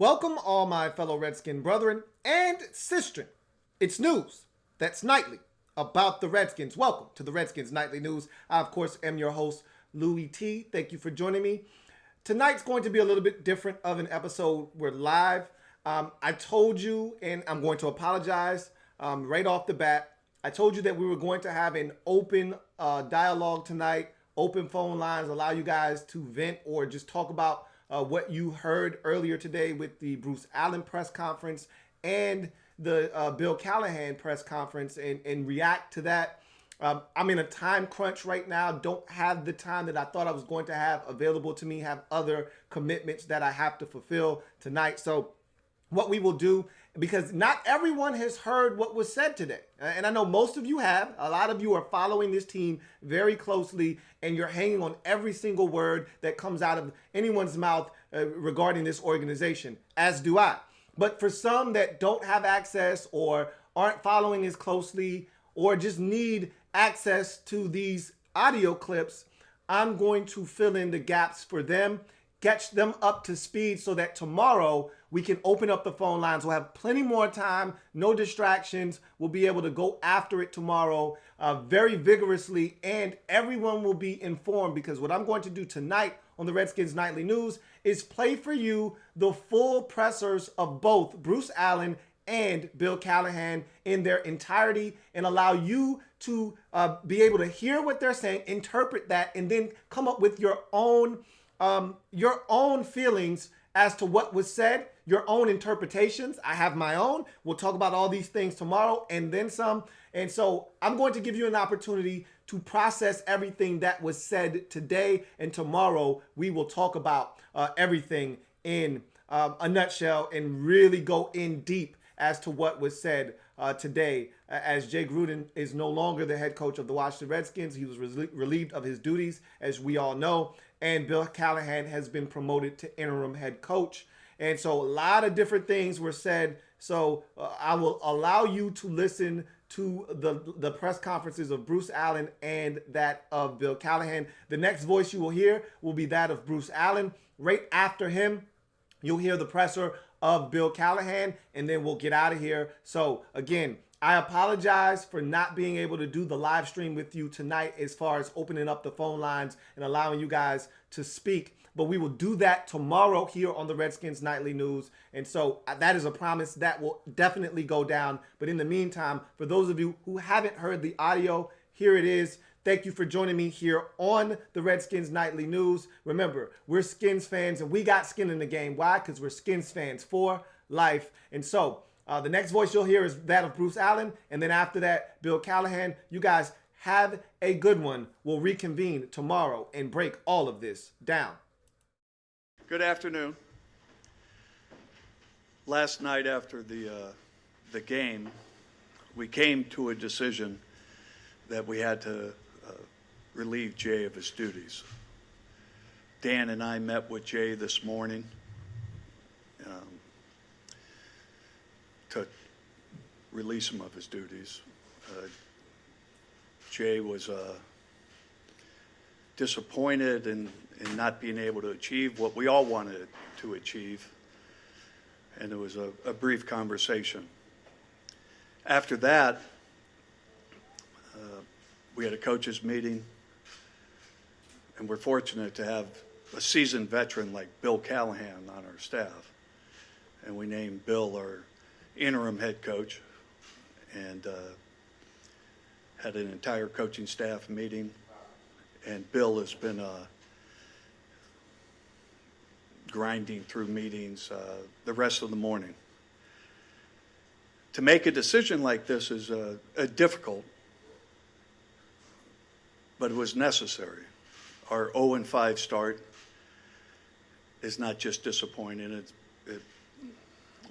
Welcome, all my fellow Redskin brethren and sistren. It's news that's nightly about the Redskins. Welcome to the Redskins Nightly News. I, of course, am your host, Louis T. Thank you for joining me. Tonight's going to be a little bit different of an episode. We're live. I told you, and I'm going to apologize right off the bat. I told you that we were going to have an open dialogue tonight, open phone lines, allow you guys to vent or just talk about what you heard earlier today with the Bruce Allen press conference and the Bill Callahan press conference and react to that. I'm in a time crunch right now. Don't have the time that I thought I was going to have available to me, have other commitments that I have to fulfill tonight. So what we will do, because not everyone has heard what was said today. And I know most of you have. A lot of you are following this team very closely, and you're hanging on every single word that comes out of anyone's mouth regarding this organization, as do I. But for some that don't have access or aren't following as closely or just need access to these audio clips, I'm going to fill in the gaps for them, catch them up to speed so that tomorrow we can open up the phone lines. We'll have plenty more time, no distractions. We'll be able to go after it tomorrow very vigorously, and everyone will be informed, because what I'm going to do tonight on the Redskins Nightly News is play for you the full pressers of both Bruce Allen and Bill Callahan in their entirety, and allow you to be able to hear what they're saying, interpret that, and then come up with your own feelings as to what was said, your own interpretations. I have my own. We'll talk about all these things tomorrow and then some. And so I'm going to give you an opportunity to process everything that was said today. And tomorrow we will talk about everything in a nutshell and really go in deep as to what was said today. As Jay Gruden is no longer the head coach of the Washington Redskins, he was relieved of his duties, as we all know. And Bill Callahan has been promoted to interim head coach. And so a lot of different things were said. So I will allow you to listen to the press conferences of Bruce Allen and that of Bill Callahan. The next voice you will hear will be that of Bruce Allen. Right after him, you'll hear the presser of Bill Callahan, and then we'll get out of here. So again, I apologize for not being able to do the live stream with you tonight as far as opening up the phone lines and allowing you guys to speak. But we will do that tomorrow here on the Redskins Nightly News. And so that is a promise that will definitely go down. But in the meantime, for those of you who haven't heard the audio, here it is. Thank you for joining me here on the Redskins Nightly News. Remember, we're Skins fans and we got skin in the game. Why? Because we're Skins fans for life. And so the next voice you'll hear is that of Bruce Allen. And then after that, Bill Callahan. You guys have a good one. We'll reconvene tomorrow and break all of this down. Good afternoon. Last night after the game, we came to a decision that we had to relieve Jay of his duties. Dan and I met with Jay this morning to release him of his duties. Jay was disappointed in not being able to achieve what we all wanted to achieve, and it was a brief conversation. After that, we had a coaches meeting, and we're fortunate to have a seasoned veteran like Bill Callahan on our staff, and we named Bill our interim head coach, and had an entire coaching staff meeting, and Bill has been grinding through meetings the rest of the morning. To make a decision like this is difficult, but it was necessary. Our 0-5 start is not just disappointing.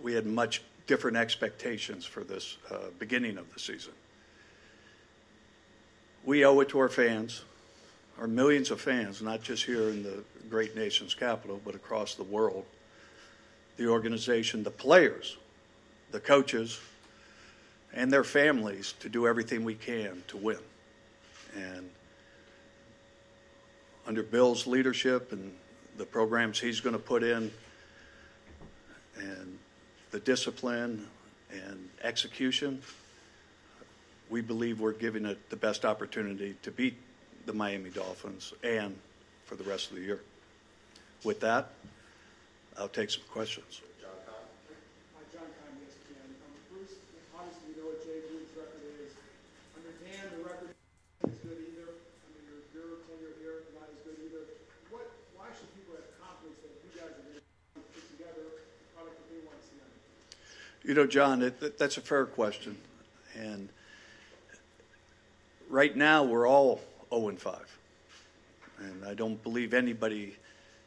We had much different expectations for this beginning of the season. We owe it to our fans, our millions of fans, not just here in the great nation's capital, but across the world, the organization, the players, the coaches, and their families to do everything we can to win. And under Bill's leadership and the programs he's going to put in, the discipline and execution, we believe we're giving it the best opportunity to beat the Miami Dolphins and for the rest of the year. With that, I'll take some questions. John Callahan, ESPN. Bruce, obviously you know what Jay Blue's record is. Under Dan, the record isn't as good either. Under your tenure here, not as good either. Why should people have confidence that you guys are going to put together a product that they want to see on it? You know, John, that's a fair question. And right now, we're all 0-5. And I don't believe anybody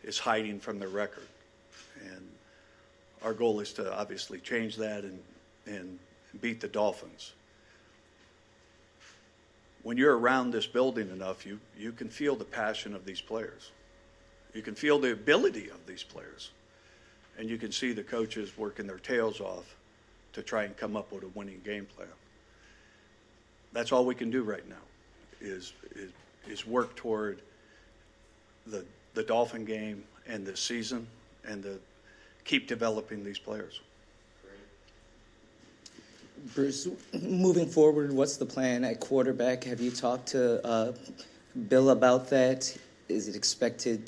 is hiding from their record. And our goal is to obviously change that and beat the Dolphins. When you're around this building enough, you can feel the passion of these players. You can feel the ability of these players. And you can see the coaches working their tails off to try and come up with a winning game plan. That's all we can do right now is work toward the Dolphin game and the season and to keep developing these players. Bruce, moving forward, what's the plan at quarterback? Have you talked to Bill about that? Is it expected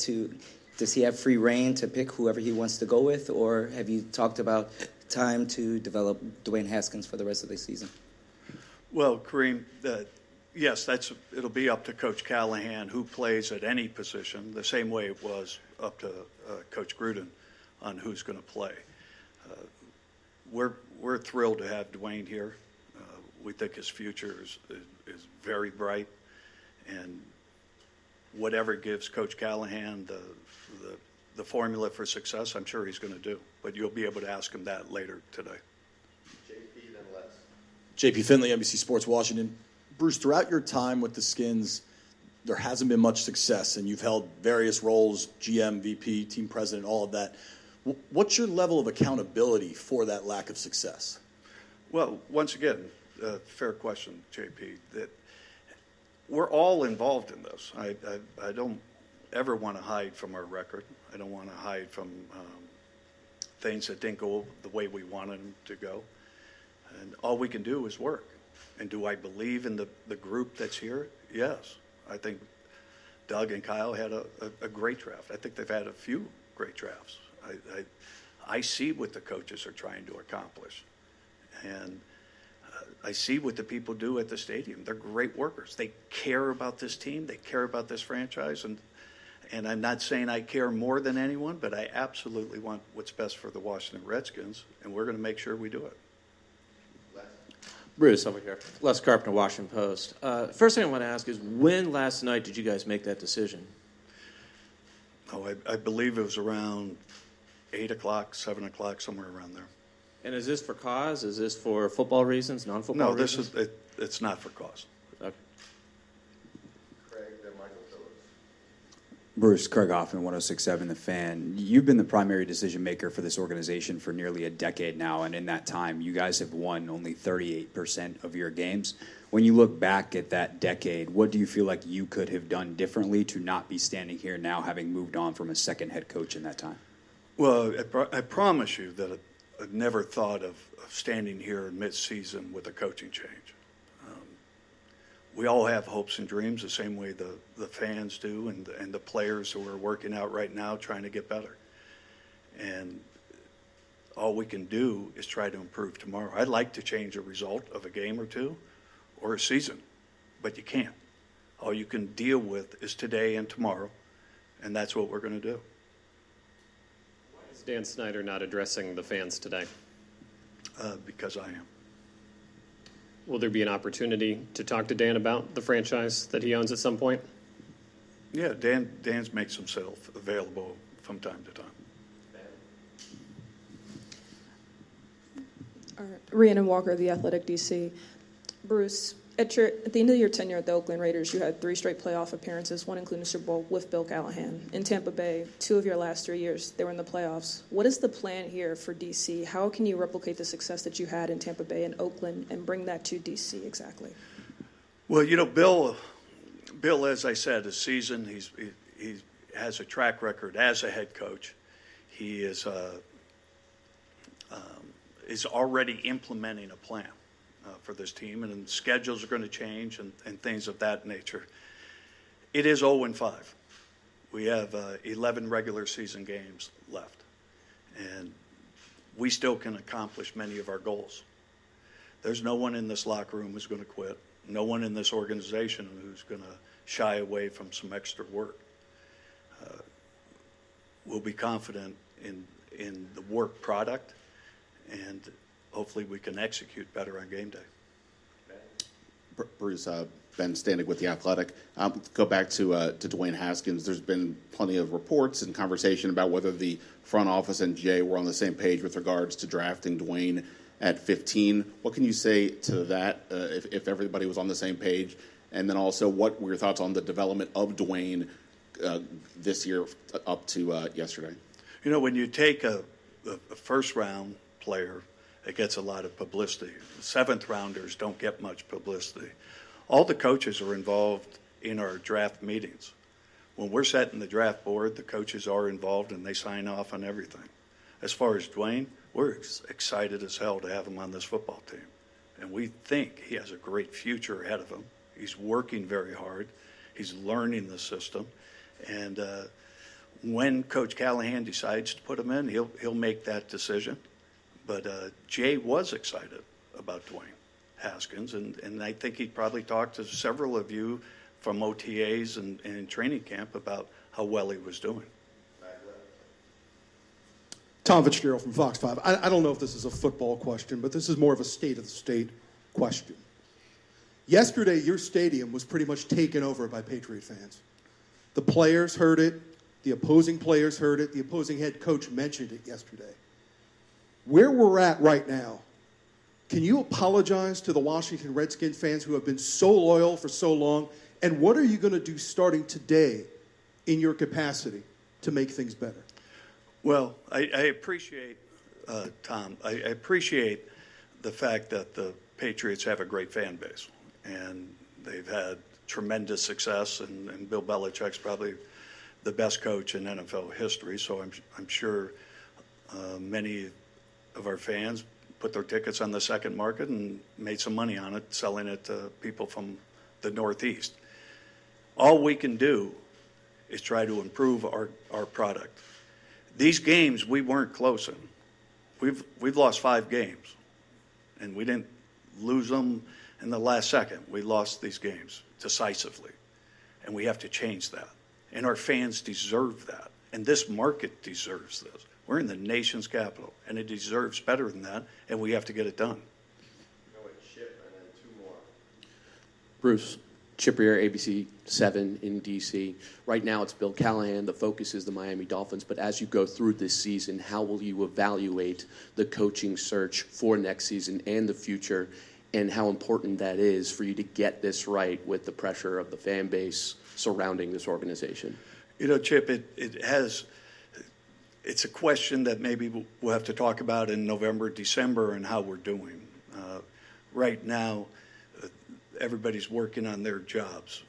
does he have free reign to pick whoever he wants to go with, or have you talked about time to develop Dwayne Haskins for the rest of the season? Well, Kareem, yes, it'll be up to Coach Callahan who plays at any position, the same way it was up to Coach Gruden on who's going to play. We're thrilled to have Dwayne here. We think his future is very bright, and whatever gives Coach Callahan the formula for success, I'm sure he's going to do. But you'll be able to ask him that later today. JP, then Les. JP Finley, NBC Sports Washington. Bruce, throughout your time with the Skins, there hasn't been much success, and you've held various roles, GM, VP, team president, all of that. What's your level of accountability for that lack of success? Well, once again, fair question, JP. That we're all involved in this. I don't ever want to hide from our record. I don't want to hide from things that didn't go the way we wanted them to go. And all we can do is work. And do I believe in the group that's here? Yes. I think Doug and Kyle had a great draft. I think they've had a few great drafts. I see what the coaches are trying to accomplish. And I see what the people do at the stadium. They're great workers. They care about this team. They care about this franchise. And I'm not saying I care more than anyone, but I absolutely want what's best for the Washington Redskins, and we're going to make sure we do it. Bruce, over here. Les Carpenter, Washington Post. First thing I want to ask is, when last night did you guys make that decision? Oh, I believe it was around 8 o'clock, 7 o'clock, somewhere around there. And is this for cause? Is this for football reasons, non-football reasons? No, it's not for cause. Okay. Craig, then Michael Phillips. Bruce, Craig Hoffman, 106.7 The Fan. You've been the primary decision maker for this organization for nearly a decade now, and in that time, you guys have won only 38% of your games. When you look back at that decade, what do you feel like you could have done differently to not be standing here now, having moved on from a second head coach in that time? Well, I promise you that I've never thought of standing here mid-season with a coaching change. We all have hopes and dreams the same way the fans do and the players who are working out right now trying to get better. And all we can do is try to improve tomorrow. I'd like to change a result of a game or two or a season, but you can't. All you can deal with is today and tomorrow, and that's what we're going to do. Why is Dan Snyder not addressing the fans today? Because I am. Will there be an opportunity to talk to Dan about the franchise that he owns at some point? Yeah, Dan's makes himself available from time to time. All right. Rhiannon Walker, The Athletic DC. Bruce, at the end of your tenure at the Oakland Raiders, you had 3 straight playoff appearances, one including the Super Bowl with Bill Callahan. In Tampa Bay, 2 of your last 3 years, they were in the playoffs. What is the plan here for DC? How can you replicate the success that you had in Tampa Bay and Oakland and bring that to DC exactly? Well, you know, Bill, as I said, is seasoned. He has a track record as a head coach. He is is already implementing a plan for this team, and schedules are going to change and things of that nature. It is 0-5. We have 11 regular season games left, and we still can accomplish many of our goals. There's no one in this locker room who's going to quit, no one in this organization who's going to shy away from some extra work. We'll be confident in the work product, and hopefully we can execute better on game day. Bruce, Ben Stanek with The Athletic. Go back to Dwayne Haskins. There's been plenty of reports and conversation about whether the front office and Jay were on the same page with regards to drafting Dwayne at 15. What can you say to that, if everybody was on the same page? And then also, what were your thoughts on the development of Dwayne this year up to yesterday? You know, when you take a first-round player, it gets a lot of publicity. The seventh-rounders don't get much publicity. All the coaches are involved in our draft meetings. When we're setting the draft board, the coaches are involved, and they sign off on everything. As far as Dwayne, we're excited as hell to have him on this football team. And we think he has a great future ahead of him. He's working very hard. He's learning the system. And when Coach Callahan decides to put him in, he'll make that decision. But Jay was excited about Dwayne Haskins, and I think he probably talked to several of you from OTAs and training camp about how well he was doing. Tom Fitzgerald from Fox 5. I don't know if this is a football question, but this is more of a state of the state question. Yesterday, your stadium was pretty much taken over by Patriot fans. The players heard it. The opposing players heard it. The opposing head coach mentioned it yesterday. Where we're at right now, can you apologize to the Washington Redskins fans who have been so loyal for so long? And what are you going to do starting today in your capacity to make things better? Well, I appreciate, Tom, I appreciate the fact that the Patriots have a great fan base, and they've had tremendous success, and Bill Belichick's probably the best coach in NFL history, so I'm sure many of our fans put their tickets on the second market and made some money on it, selling it to people from the Northeast. All we can do is try to improve our product. These games we weren't close in. We've lost 5 games, and we didn't lose them in the last second. We lost these games decisively, and we have to change that. And our fans deserve that, and this market deserves this. We're in the nation's capital, and it deserves better than that, and we have to get it done. Go with Chip and then 2 more. Bruce, Chip Rear, ABC 7 in D.C. Right now it's Bill Callahan. The focus is the Miami Dolphins. But as you go through this season, how will you evaluate the coaching search for next season and the future, and how important that is for you to get this right with the pressure of the fan base surrounding this organization? You know, Chip, it's a question that maybe we'll have to talk about in November, December, and how we're doing. Right now, everybody's working on their jobs.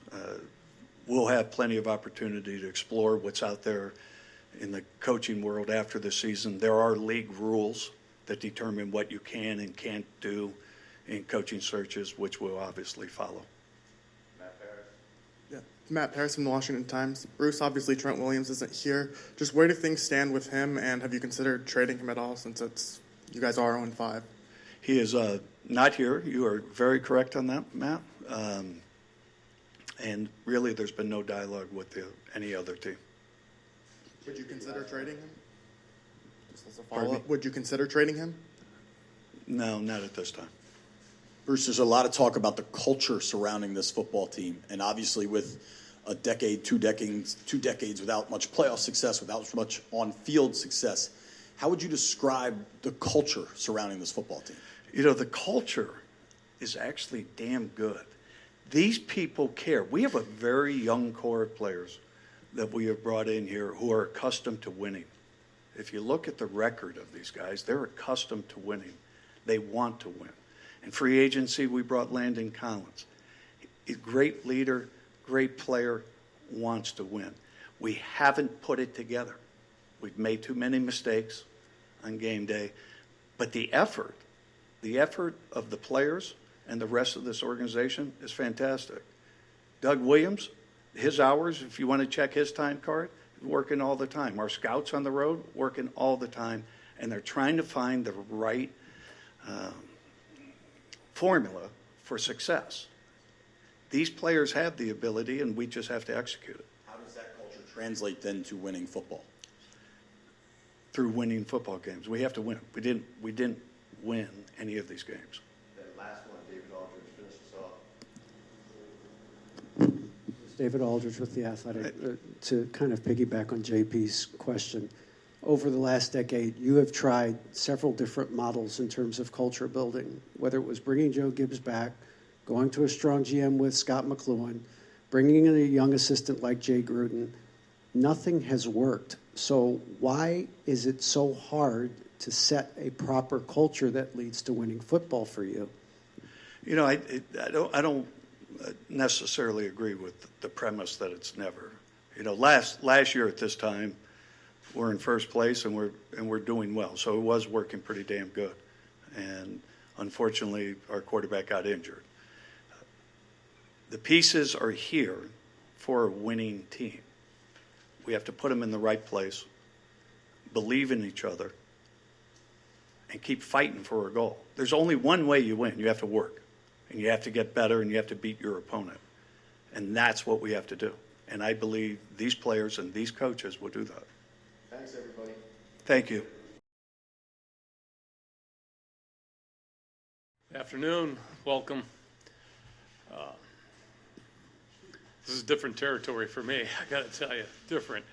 We'll have plenty of opportunity to explore what's out there in the coaching world after the season. There are league rules that determine what you can and can't do in coaching searches, which we'll obviously follow. Matt Paris from the Washington Times. Bruce, obviously Trent Williams isn't here. Just where do things stand with him, and have you considered trading him at all since you guys are 0-5? He is not here. You are very correct on that, Matt. And really, there's been no dialogue with any other team. Would you consider trading him? Just as a follow-up, would you consider trading him? No, not at this time. Bruce, there's a lot of talk about the culture surrounding this football team, and obviously with a decade, 2 decades without much playoff success, without much on-field success, how would you describe the culture surrounding this football team? You know, the culture is actually damn good. These people care. We have a very young core of players that we have brought in here who are accustomed to winning. If you look at the record of these guys, they're accustomed to winning. They want to win. In free agency, we brought Landon Collins. A great leader, great player, wants to win. We haven't put it together. We've made too many mistakes on game day. But the effort of the players and the rest of this organization is fantastic. Doug Williams, his hours, if you want to check his time card, working all the time. Our scouts on the road, working all the time. And they're trying to find the right formula for success. These players have the ability, and we just have to execute it. How does that culture translate then to winning football? Through winning football games. We have to win. We didn't win any of these games. That last one, David Aldridge, finish us off. David Aldridge with The Athletic. To kind of piggyback on JP's question, over the last decade, you have tried several different models in terms of culture building, whether it was bringing Joe Gibbs back, going to a strong GM with Scott McLuhan, bringing in a young assistant like Jay Gruden. Nothing has worked. So why is it so hard to set a proper culture that leads to winning football for you? You know, I don't necessarily agree with the premise that it's never. You know, last year at this time, we're in first place and we're doing well. So it was working pretty damn good. And unfortunately, our quarterback got injured. The pieces are here for a winning team. We have to put them in the right place, believe in each other, and keep fighting for a goal. There's only one way you win. You have to work, and you have to get better, and you have to beat your opponent. And that's what we have to do. And I believe these players and these coaches will do that. Thanks, everybody. Thank you. Afternoon. Welcome. This is different territory for me. I got to tell you, different,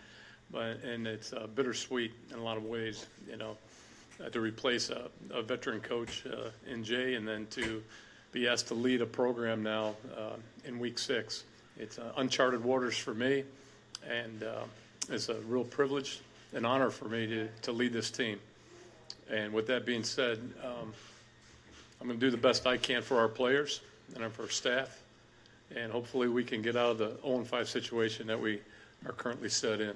and it's bittersweet in a lot of ways. You know, to replace a veteran coach in Jay, and then to be asked to lead a program now in week 6. It's uncharted waters for me, and it's a real privilege, an honor for me to lead this team. And with that being said, I'm going to do the best I can for our players and for our staff. And hopefully we can get out of the 0-5 situation that we are currently set in.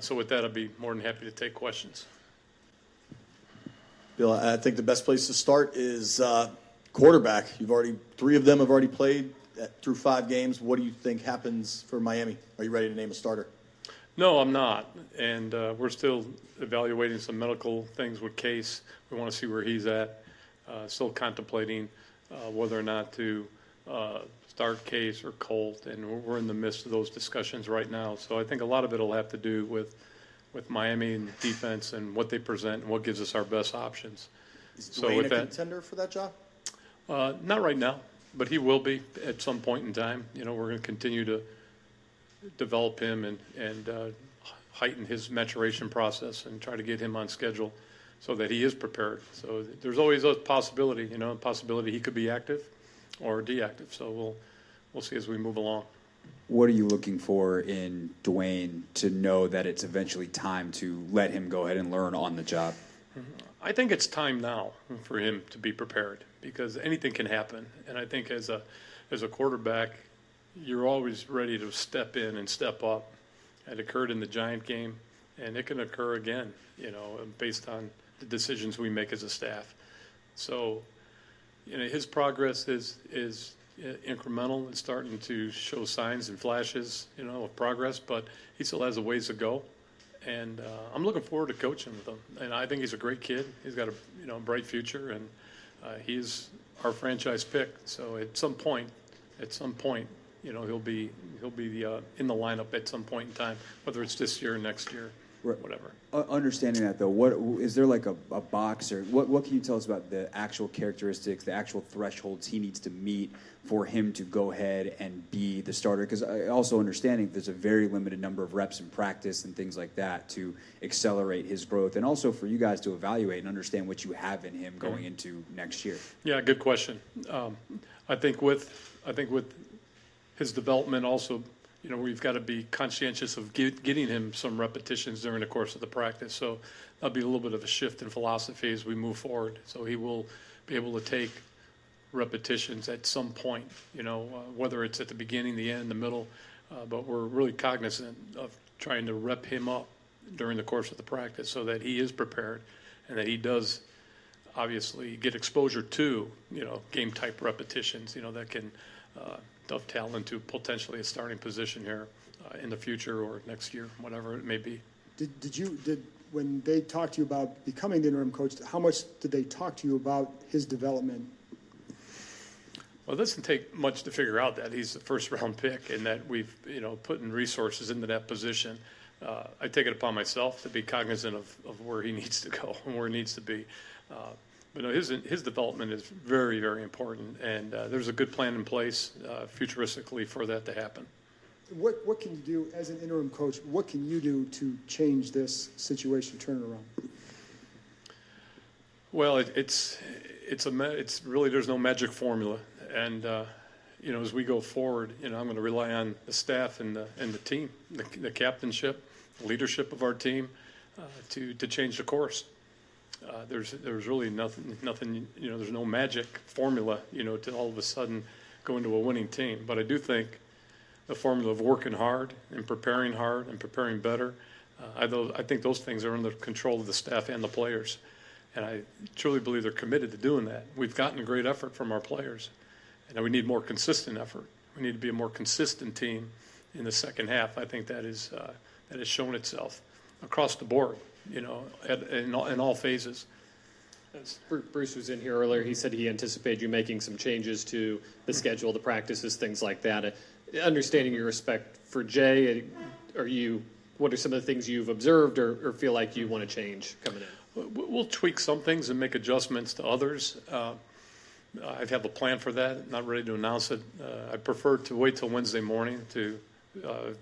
So with that, I'd be more than happy to take questions. Bill, I think the best place to start is quarterback. 3 of them have already played through 5 games. What do you think happens for Miami? Are you ready to name a starter? No, I'm not. And we're still evaluating some medical things with Case. We want to see where he's at. Still contemplating whether or not to start Case or Colt, and we're in the midst of those discussions right now. So I think a lot of it will have to do with Miami and defense and what they present and what gives us our best options. Is Dwayne a contender for that job? Not right now, but he will be at some point in time. You know, we're going to continue to develop him and heighten his maturation process and try to get him on schedule so that he is prepared. So there's always a possibility, he could be active or deactive. So we'll see as we move along. What are you looking for in Dwayne to know that it's eventually time to let him go ahead and learn on the job? I think it's time now for him to be prepared because anything can happen. And I think as a quarterback, you're always ready to step in and step up. It occurred in the Giant game, and it can occur again, based on the decisions we make as a staff. So, his progress is incremental and starting to show signs and flashes, of progress, but he still has a ways to go. And I'm looking forward to coaching with him. And I think he's a great kid. He's got a bright future, and he's our franchise pick. So at some point, he'll be in the lineup at some point in time, whether it's this year or next year, whatever. Understanding that, though, what is there like a box, or what can you tell us about the actual characteristics, the actual thresholds he needs to meet for him to go ahead and be the starter? Because also understanding there's a very limited number of reps in practice and things like that to accelerate his growth, and also for you guys to evaluate and understand what you have in him going into next year. Yeah, good question. I think with his development also, we've got to be conscientious of getting him some repetitions during the course of the practice. So that'll be a little bit of a shift in philosophy as we move forward. So he will be able to take repetitions at some point, whether it's at the beginning, the end, the middle. But we're really cognizant of trying to rep him up during the course of the practice so that he is prepared and that he does obviously get exposure to, game type repetitions, that can dovetail into potentially a starting position here in the future or next year, whatever it may be. Did when they talked to you about becoming the interim coach, how much did they talk to you about his development? Well, it doesn't take much to figure out that he's the first-round pick and that we've, put in resources into that position. I take it upon myself to be cognizant of where he needs to go and where he needs to be. But no, his development is very, very important, and there's a good plan in place futuristically for that to happen. What can you do as an interim coach? What can you do to change this situation, turn it around? Well, it's really, there's no magic formula, and as we go forward, I'm going to rely on the staff and the team, the captainship, the leadership of our team, to change the course. There's really nothing. There's no magic formula, to all of a sudden go into a winning team. But I do think the formula of working hard and preparing better. I think those things are under control of the staff and the players, and I truly believe they're committed to doing that. We've gotten a great effort from our players, and we need more consistent effort. We need to be a more consistent team in the second half. I think that has shown itself across the board, in all phases. As Bruce was in here earlier, he said he anticipated you making some changes to the schedule, the practices, things like that. Understanding your respect for Jay, what are some of the things you've observed or feel like you want to change coming in? We'll tweak some things and make adjustments to others. I have a plan for that. Not ready to announce it. I prefer to wait till Wednesday morning to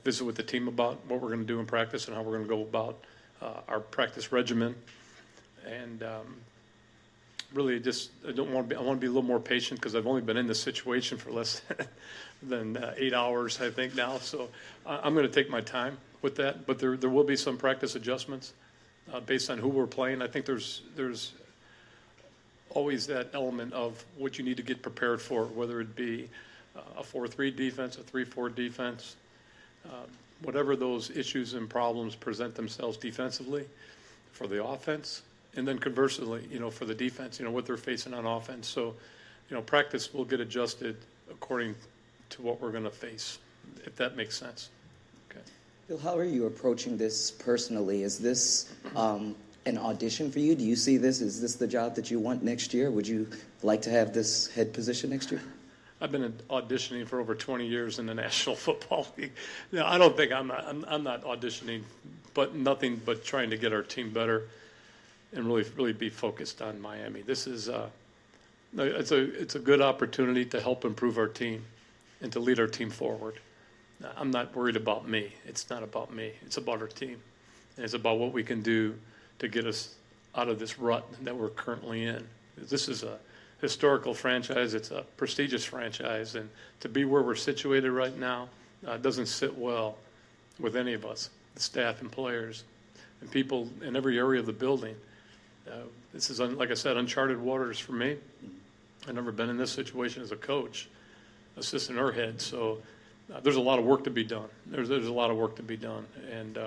visit with the team about what we're going to do in practice and how we're going to go about our practice regimen. And really, I want to be a little more patient because I've only been in this situation for less than 8 hours, I think, now. So I'm going to take my time with that. But there will be some practice adjustments based on who we're playing. I think there's always that element of what you need to get prepared for, whether it be a 4-3 defense, a 3-4 defense, whatever those issues and problems present themselves defensively for the offense, and then conversely, for the defense, what they're facing on offense. So, practice will get adjusted according to what we're going to face, if that makes sense. Okay. Bill, how are you approaching this personally? Is this an audition for you? Do you see this? Is this the job that you want next year? Would you like to have this head position next year? I've been auditioning for over 20 years in the National Football League. I don't think I'm not auditioning, but nothing but trying to get our team better and really be focused on Miami. This is it's a good opportunity to help improve our team and to lead our team forward. I'm not worried about me. It's not about me. It's about our team, and it's about what we can do to get us out of this rut that we're currently in. This is a historical franchise. It's a prestigious franchise, and to be where we're situated right now doesn't sit well with any of us, the staff and players and people in every area of the building. This is, like I said, uncharted waters for me. I've never been in this situation as a coach, assistant or head, so there's a lot of work to be done. There's a lot of work to be done, and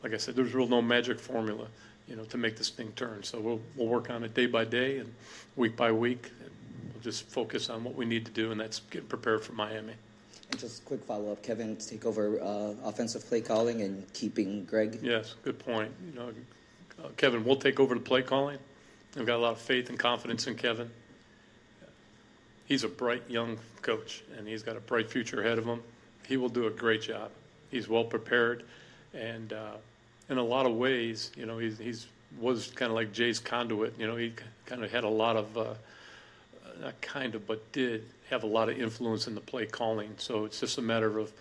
like I said, there's no magic formula, to make this thing turn. So we'll work on it day by day and week by week. And we'll just focus on what we need to do, and that's get prepared for Miami. And just a quick follow-up, Kevin, to take over offensive play calling and keeping Greg? Yes, good point. Kevin will take over the play calling. I've got a lot of faith and confidence in Kevin. He's a bright young coach, and he's got a bright future ahead of him. He will do a great job. He's well prepared, and in a lot of ways, he's was kind of like Jay's conduit. He kind of had a lot of, not kind of, but did have a lot of influence in the play calling. So it's just a matter of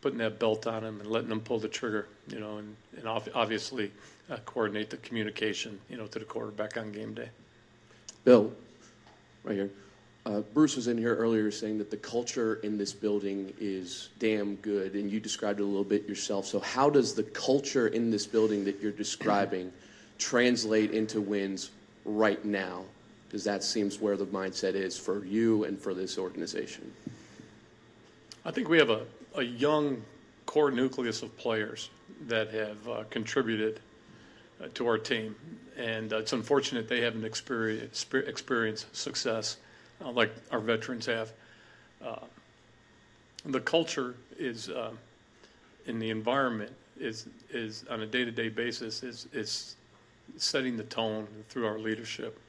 putting that belt on him and letting him pull the trigger, and obviously coordinate the communication, to the quarterback on game day. Bill, right here. Bruce was in here earlier saying that the culture in this building is damn good, and you described it a little bit yourself. So how does the culture in this building that you're describing translate into wins right now? Because that seems where the mindset is for you and for this organization. I think we have a young core nucleus of players that have contributed to our team. And it's unfortunate they haven't experienced success like our veterans have. The culture is in the environment is on a day-to-day basis is setting the tone through our leadership.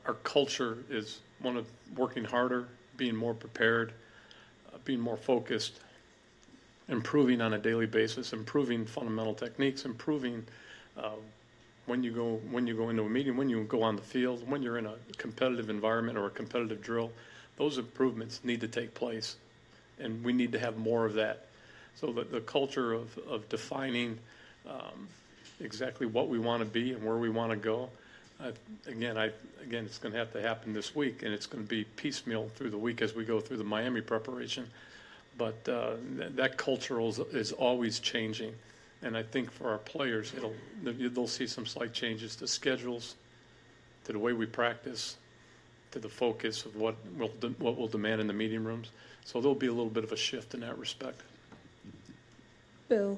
Our culture is one of working harder, being more prepared, being more focused, improving on a daily basis, improving fundamental techniques, improving when you go into a meeting, when you go on the field, when you're in a competitive environment or a competitive drill. Those improvements need to take place, and we need to have more of that. So the culture of defining exactly what we want to be and where we want to go. Again, it's going to have to happen this week, and it's going to be piecemeal through the week as we go through the Miami preparation. But that culture is always changing, and I think for our players, they'll see some slight changes to schedules, to the way we practice, to the focus of what we'll demand in the meeting rooms. So there'll be a little bit of a shift in that respect. Bill,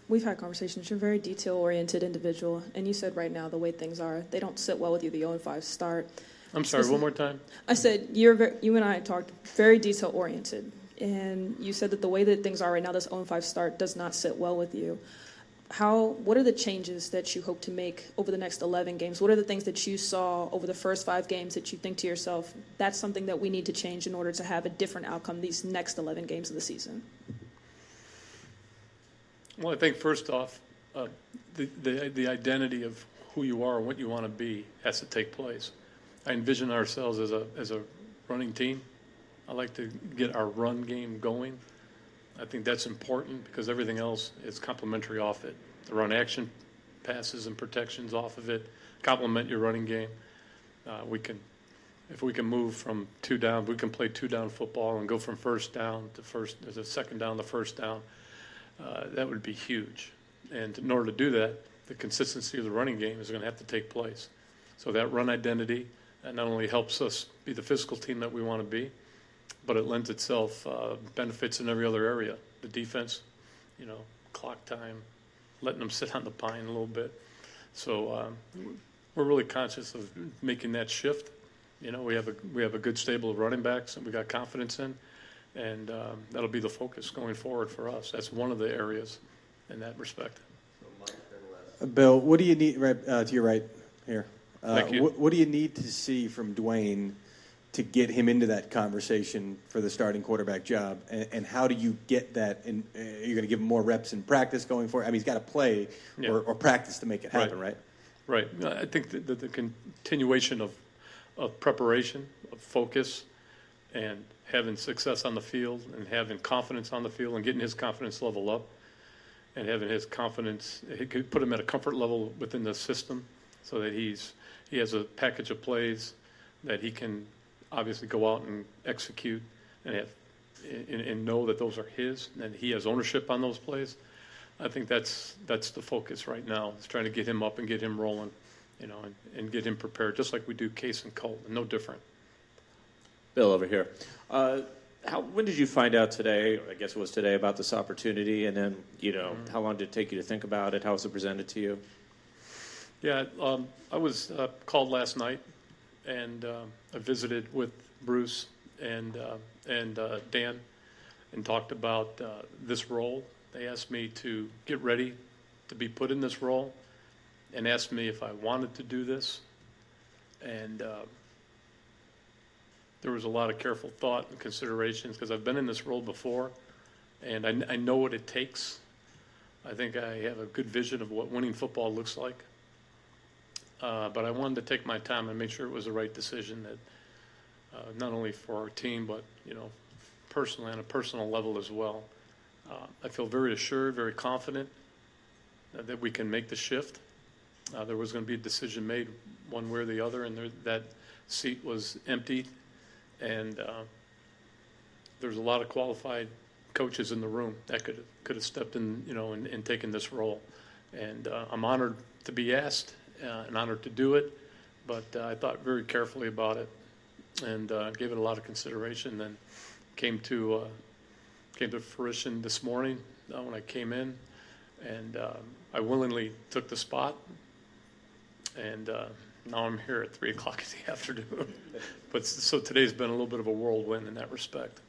we've had conversations. You're a very detail-oriented individual, and you said right now the way things are, they don't sit well with you, the 0-5 start. I'm sorry, one more time? I said you and I talked very detail-oriented, and you said that the way that things are right now, this 0-5 start does not sit well with you. What are the changes that you hope to make over the next 11 games? What are the things that you saw over the first 5 games that you think to yourself, that's something that we need to change in order to have a different outcome these next 11 games of the season? Well, I think first off, the identity of who you are and what you want to be has to take place. I envision ourselves as a running team. I like to get our run game going. I think that's important because everything else is complementary off it. The run action passes and protections off of it complement your running game. If we can move from 2 down, we can play 2-down football and go from first down to second down to first down. That would be huge. And in order to do that, the consistency of the running game is going to have to take place. So that run identity not only helps us be the physical team that we want to be, but it lends itself benefits in every other area. The defense, clock time, letting them sit on the pine a little bit. So we're really conscious of making that shift. We have a good stable of running backs that we got confidence in. And that'll be the focus going forward for us. That's one of the areas in that respect. Bill, what do you need, to your right here? Thank you. What do you need to see from Dwayne to get him into that conversation for the starting quarterback job? And how do you get that? And you're going to give him more reps in practice going forward? I mean, he's got to play or practice to make it happen, right? Right. I think that the continuation of preparation, of focus, and having success on the field and having confidence on the field and getting his confidence level up and having his confidence, he could put him at a comfort level within the system so that he has a package of plays that he can obviously go out and execute and know that those are his and he has ownership on those plays. I think that's the focus right now. Is trying to get him up and get him rolling, and get him prepared, just like we do Case and Colt, no different. Bill, over here. When did you find out today, I guess it was today, about this opportunity? And then, how long did it take you to think about it? How was it presented to you? Yeah, I was called last night, and I visited with Bruce and Dan and talked about this role. They asked me to get ready to be put in this role and asked me if I wanted to do this. And there was a lot of careful thought and considerations because I've been in this role before, and I know what it takes. I think I have a good vision of what winning football looks like. But I wanted to take my time and make sure it was the right decision that not only for our team, but, personally on a personal level as well. I feel very assured, very confident that we can make the shift. There was going to be a decision made one way or the other, and that seat was emptied. And there's a lot of qualified coaches in the room that could have stepped in, and taken this role. And I'm honored to be asked and honored to do it. But I thought very carefully about it and gave it a lot of consideration. Then came to fruition this morning when I came in, And I willingly took the spot, and now I'm here at 3 o'clock in the afternoon. But so today's been a little bit of a whirlwind in that respect.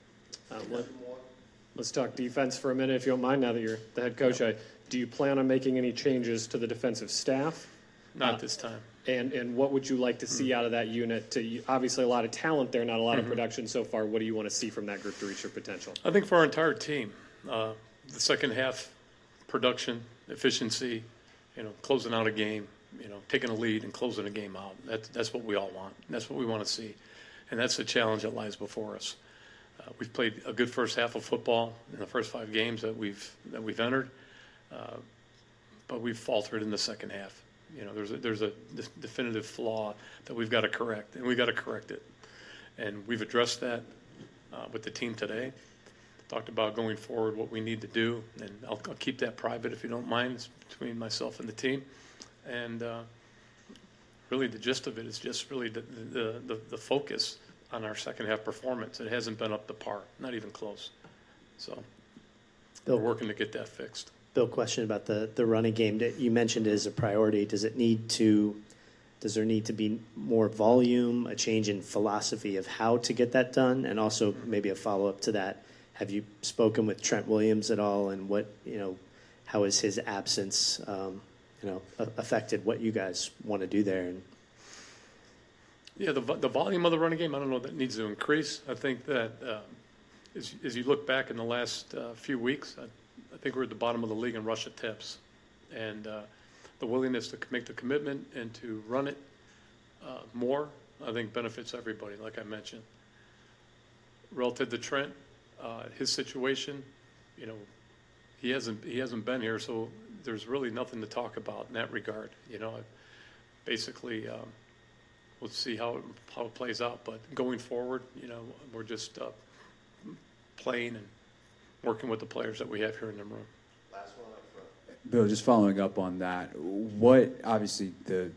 Let's talk defense for a minute, if you don't mind, now that you're the head coach. Do you plan on making any changes to the defensive staff? Not this time. And what would you like to see out of that unit? Obviously, a lot of talent there, not a lot of Mhm. production so far. What do you want to see from that group to reach their potential? I think for our entire team, the second half production, efficiency, closing out a game, taking a lead and closing a game out. That's what we all want. That's what we want to see. And that's the challenge that lies before us. We've played a good first half of football in the first 5 games that we've entered, but we've faltered in the second half. There's a definitive flaw that we've got to correct, and we've got to correct it. And we've addressed that with the team today. Talked about going forward what we need to do, and I'll keep that private if you don't mind. It's between myself and the team. And really the gist of it is just really the focus on our second half performance. It hasn't been up to par, not even close. So Bill, we're working to get that fixed. Bill, question about the running game that you mentioned is a priority. Does there need to be more volume, a change in philosophy of how to get that done? And also maybe a follow-up to that, have you spoken with Trent Williams at all, and how has his absence affected what you guys want to do there? And Yeah, the volume of the running game, I don't know, that needs to increase. I think that as you look back in the last few weeks, I think we're at the bottom of the league in rush attempts. And the willingness to make the commitment and to run it more, I think benefits everybody, like I mentioned. Relative to Trent, his situation, he hasn't been here, so there's really nothing to talk about in that regard. Basically, we'll see how it plays out. But going forward, we're just playing and working with the players that we have here in the room. Last one up front. Bill, just following up on that, what obviously the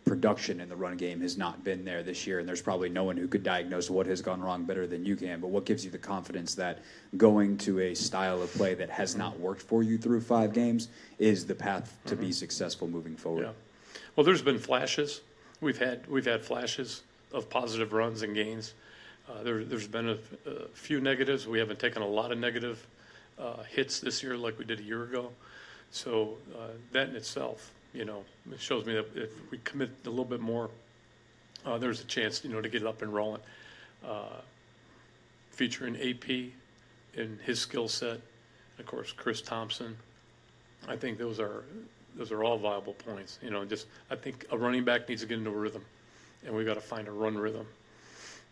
production in the run game has not been there this year, and there's probably no one who could diagnose what has gone wrong better than you can, but what gives you the confidence that going to a style of play that has not worked for you through 5 games is the path to be successful moving forward? Yeah. Well, there's been flashes. We've had flashes of positive runs and gains. There's been a few negatives. We haven't taken a lot of negative hits this year like we did a year ago. So that in itself, it shows me that if we commit a little bit more, there's a chance, to get it up and rolling. Featuring AP and his skill set, of course, Chris Thompson. I think those are all viable points. I think a running back needs to get into a rhythm, and we've got to find a run rhythm.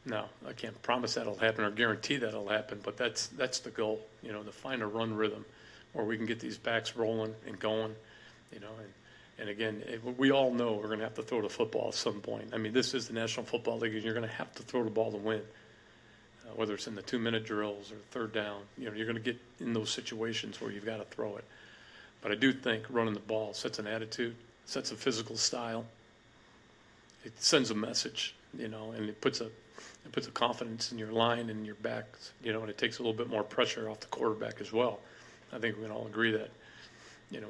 Now, I can't promise that'll happen or guarantee that'll happen, but that's the goal, to find a run rhythm where we can get these backs rolling and going, and again, we all know we're going to have to throw the football at some point. I mean, this is the National Football League, and you're going to have to throw the ball to win, whether it's in the 2-minute drills or third down. You're going to get in those situations where you've got to throw it. But I do think running the ball sets an attitude, sets a physical style. It sends a message, and it puts a confidence in your line and your back, and it takes a little bit more pressure off the quarterback as well. I think we can all agree that,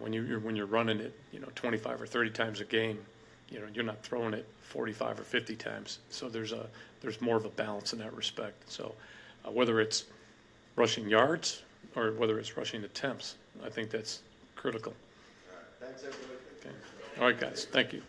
when you're running it, 25 or 30 times a game, you're not throwing it 45 or 50 times. So there's more of a balance in that respect. So whether it's rushing yards or whether it's rushing attempts, I think that's critical. All right. Thanks, everybody. Okay. All right, guys. Thank you.